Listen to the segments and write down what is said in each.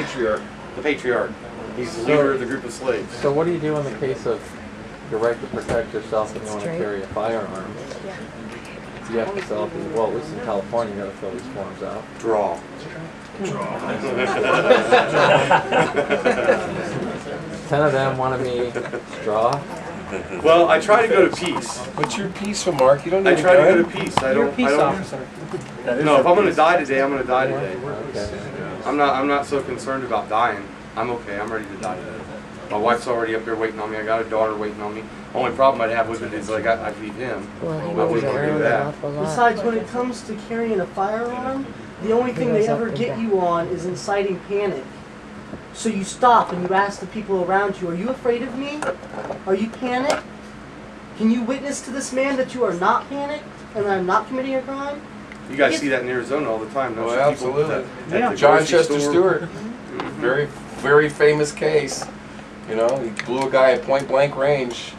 patriarch. The patriarch. He's the leader of the group of slaves. So what do you do in the case of your right to protect yourself and you want to carry a firearm? You have to fill out these, well, at least in California, you got to fill these forms out. Draw. 10 of them wanted me draw. Well, I try to go to peace. What's your peace, Mark? You don't need I try to go to peace. I don't. officer. No, if I'm going to die today, I'm going to die today. Okay. I'm not so concerned about dying. I'm okay. I'm ready to die today. My wife's already up there waiting on me. I got a daughter waiting on me. Only problem I'd have with it is like I feed him. Well, he I moves wouldn't want to do around an that. awful lot. Besides, when it comes to carrying a firearm, the only thing they ever get you on is inciting panic. So you stop and you ask the people around you, are you afraid of me? Are you panicked? Can you witness to this man that you are not panicked and that I'm not committing a crime? You guys see that in Arizona all the time. Oh, don't you? absolutely. People at the John grocery Chester store. Stewart, very, very famous case. You know, he blew a guy at point blank range.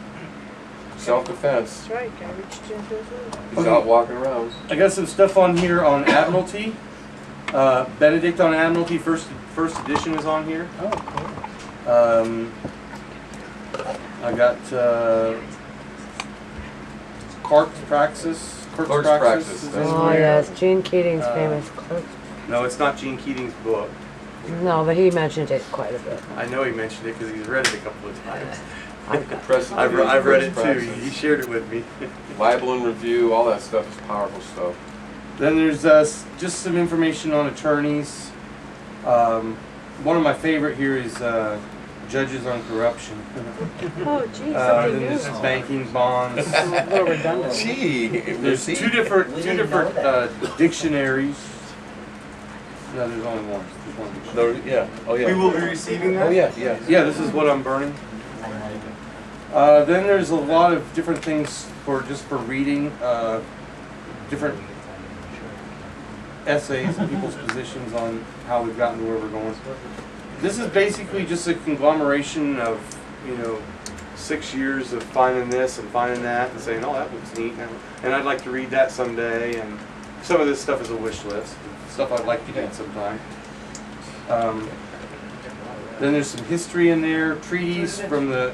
Self-defense. That's right, guy reached into his room. He's out walking around. I got some stuff on here on Admiralty. Benedict on Admiralty, first edition is on here. Oh, cool. I got Clerk's Praxis. Clerk's Praxis. is in Oh here. yes, Gene Keating's famous clerk. No, it's not Gene Keating's book. No, but he mentioned it quite a bit. I know he mentioned it because he's read it a couple of times. President I've read it Clerk's too. Praxis. He shared it with me. Libel and review, all that stuff is powerful stuff. Then there's just some information on attorneys. One of my favorite here is Judges on Corruption. Oh, geez, Then something there's new. banking bonds. A little redundant. Gee, There's two different dictionaries. No, there's only one. There's one dictionary. yeah. Oh yeah. We will be receiving that. Oh yeah. Yeah. Yeah, this is what I'm burning. Then there's a lot of different things for reading, different essays and people's positions on how we've gotten to where we're going. This is basically just a conglomeration of 6 years of finding this and finding that and saying, oh, that looks neat, and I'd like to read that someday. And some of this stuff is a wish list, stuff I'd like to read sometime. Then there's some history in there, treaties from the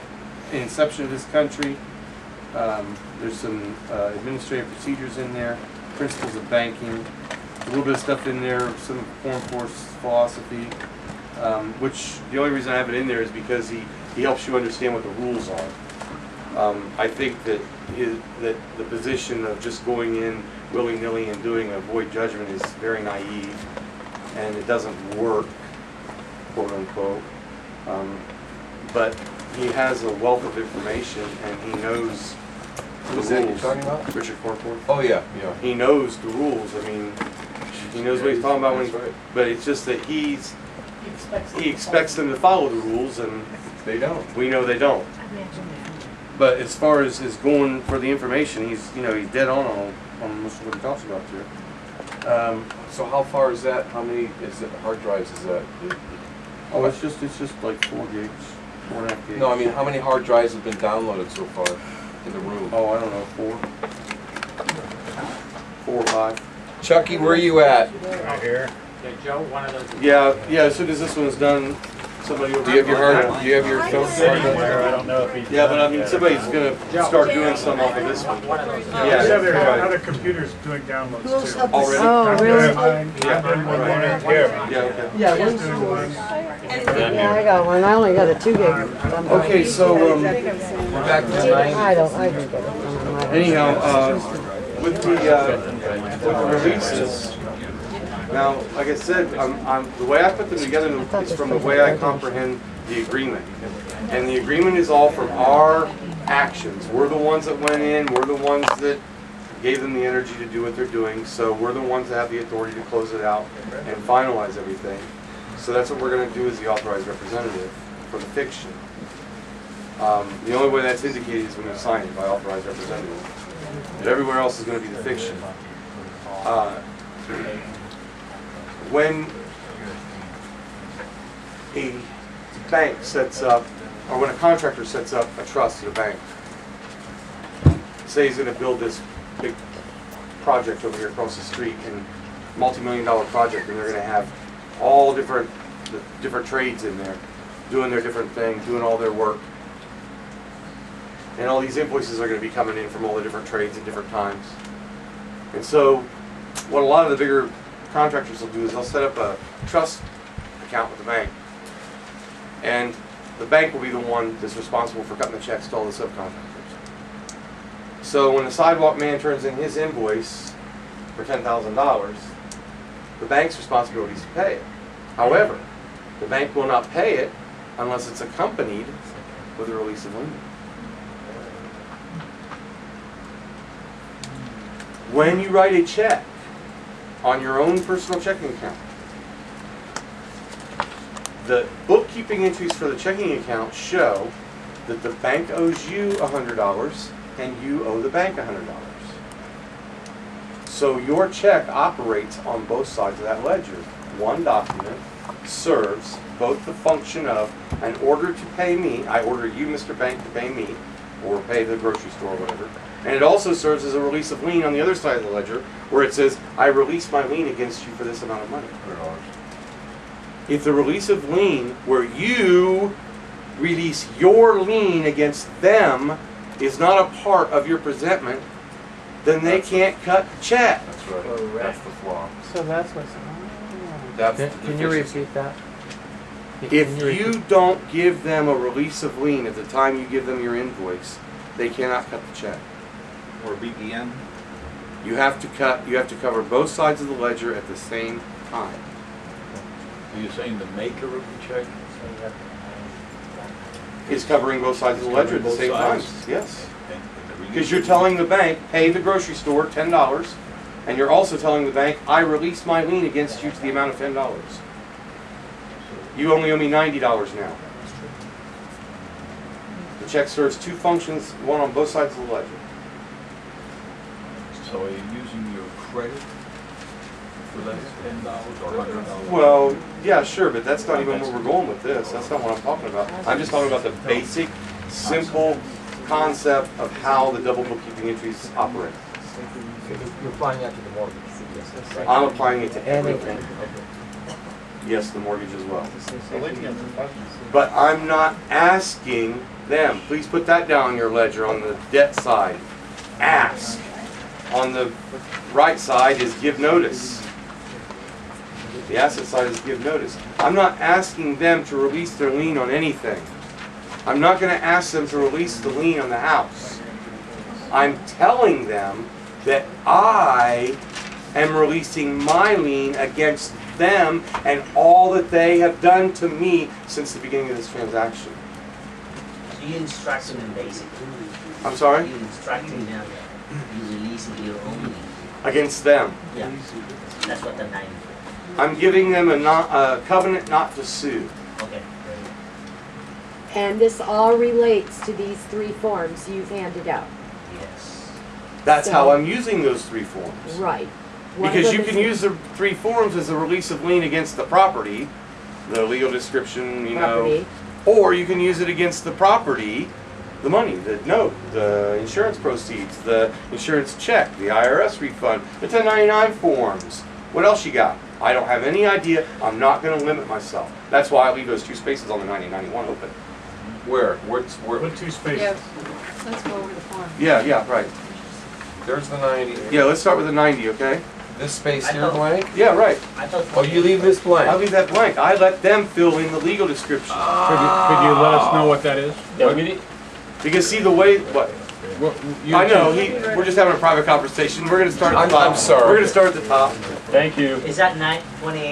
inception of this country. There's some administrative procedures in there, principles of banking, a little bit of stuff in there, some foreign force philosophy, which the only reason I have it in there is because he helps you understand what the rules are. I think that the position of just going in willy-nilly and doing a void judgment is very naive, and it doesn't work, quote unquote. But he has a wealth of information, and he knows the Who's rules. that you're talking about? Richard Cornforth. Oh yeah. Yeah. He knows the rules. I mean, he knows what he's talking about when That's right. but it's just that He expects them to follow the rules, and They don't. we know they don't. But as far as going for the information, he's dead on most of what he talks about there. So how far is that? How many hard drives is that? Oh, it's just like 4 gigs, 4.5 gigs. No, I mean how many hard drives have been downloaded so far in the room? Oh, I don't know, 4 or 5. Chucky, where are you at? Right here. Okay, Joe, one of those. Yeah. As soon as this one's done, somebody will. Do you have your hard? Do you have your film? Anywhere, I don't know if he's. Yeah, but I mean, somebody's gonna start doing some off of this one. One of those. Yeah. There are other computers doing downloads Who else too. have this? Already? Oh, really? Yeah, Yeah. Okay. Yeah, Just when's doing one. Yeah, I got one. I only got a 2 gig. Okay, so We're back to 9. I didn't get it. anyhow, with the releases. Now, like I said, the way I put them together is from the way I comprehend the agreement. And the agreement is all from our actions. We're the ones that went in, we're the ones that gave them the energy to do what they're doing, so we're the ones that have the authority to close it out and finalize everything. So that's what we're going to do as the authorized representative for the fiction. The only way that's indicated is when you sign it by authorized representative. But everywhere else is going to be the fiction. When a bank sets up, or when a contractor sets up a trust at a bank, say he's going to build this big project over here across the street, and multi-million-dollar project, and they're going to have all different the different trades in there, doing their different thing, doing all their work. And all these invoices are going to be coming in from all the different trades at different times. And so what a lot of the bigger contractors will do is they'll set up a trust account with the bank. And the bank will be the one that's responsible for cutting the checks to all the subcontractors. So when the sidewalk man turns in his invoice for $10,000, the bank's responsibility is to pay it. However, the bank will not pay it unless it's accompanied with a release of lien. When you write a check on your own personal checking account, the bookkeeping entries for the checking account show that the bank owes you $100 and you owe the bank $100. So your check operates on both sides of that ledger. One document serves both the function of an order to pay me, I order you, Mr. Bank, to pay me, or pay the grocery store or whatever. And it also serves as a release of lien on the other side of the ledger, where it says, I release my lien against you for this amount of money. If the release of lien, where you release your lien against them, is not a part of your presentment, then they can't cut the check. That's right. That's the flaw. So that's what's. That's the Can you deficiency. repeat that? If you don't give them a release of lien at the time you give them your invoice, they cannot cut the check. Or BPN? You have to cover both sides of the ledger at the same time. Are you saying the maker of the check? Is covering both sides of the ledger at the same time. Yes. And the Because you're telling the bank, pay the grocery store $10, and you're also telling the bank, I release my lien against you to the amount of $10. You only owe me $90 now. The check serves two functions, one on both sides of the ledger. So are you using your credit for that $10 or $100? Well, yeah, sure, but that's not even where we're going with this. That's not what I'm talking about. I'm just talking about the basic, simple concept of how the double bookkeeping entries operate. You're applying that to the mortgage, right? I'm applying it to everything. Yes, the mortgage as well. But I'm not asking them, please put that down on your ledger on the debt side. Ask. On the right side is give notice. The asset side is give notice. I'm not asking them to release their lien on anything. I'm not going to ask them to release the lien on the house. I'm telling them that I am releasing my lien against them and all that they have done to me since the beginning of this transaction. So you're instructing them basically. I'm sorry? You're instructing them, you releasing your own lien. Against them. Yeah, that's what the 9. I'm giving them a covenant not to sue. Okay. And this all relates to these 3 forms you've handed out. Yes. That's So- how I'm using those 3 forms. Right. One of Because them you is can use the 3 forms as a release of lien against the property, the legal description, you know, property. or you can use it against the property, the money, the note, the insurance proceeds, the insurance check, the IRS refund, the 1099 forms. What else you got? I don't have any idea. I'm not going to limit myself. That's why I leave those 2 spaces on the 9091 open. Where? Where? Put 2 spaces. Yeah, let's go over the form. Yeah, right. There's the 90. Yeah, let's start with the 90, okay? This space I here thought- blank? Yeah, right. I thought. Oh, you leave this I blank? leave that blank. I let them fill in the legal description. Could you let us know what that is? Because see the way, what? I know, we're just having a private conversation. We're going to start at the top. I'm sorry. We're going to start at the top. Thank you. Is that 928?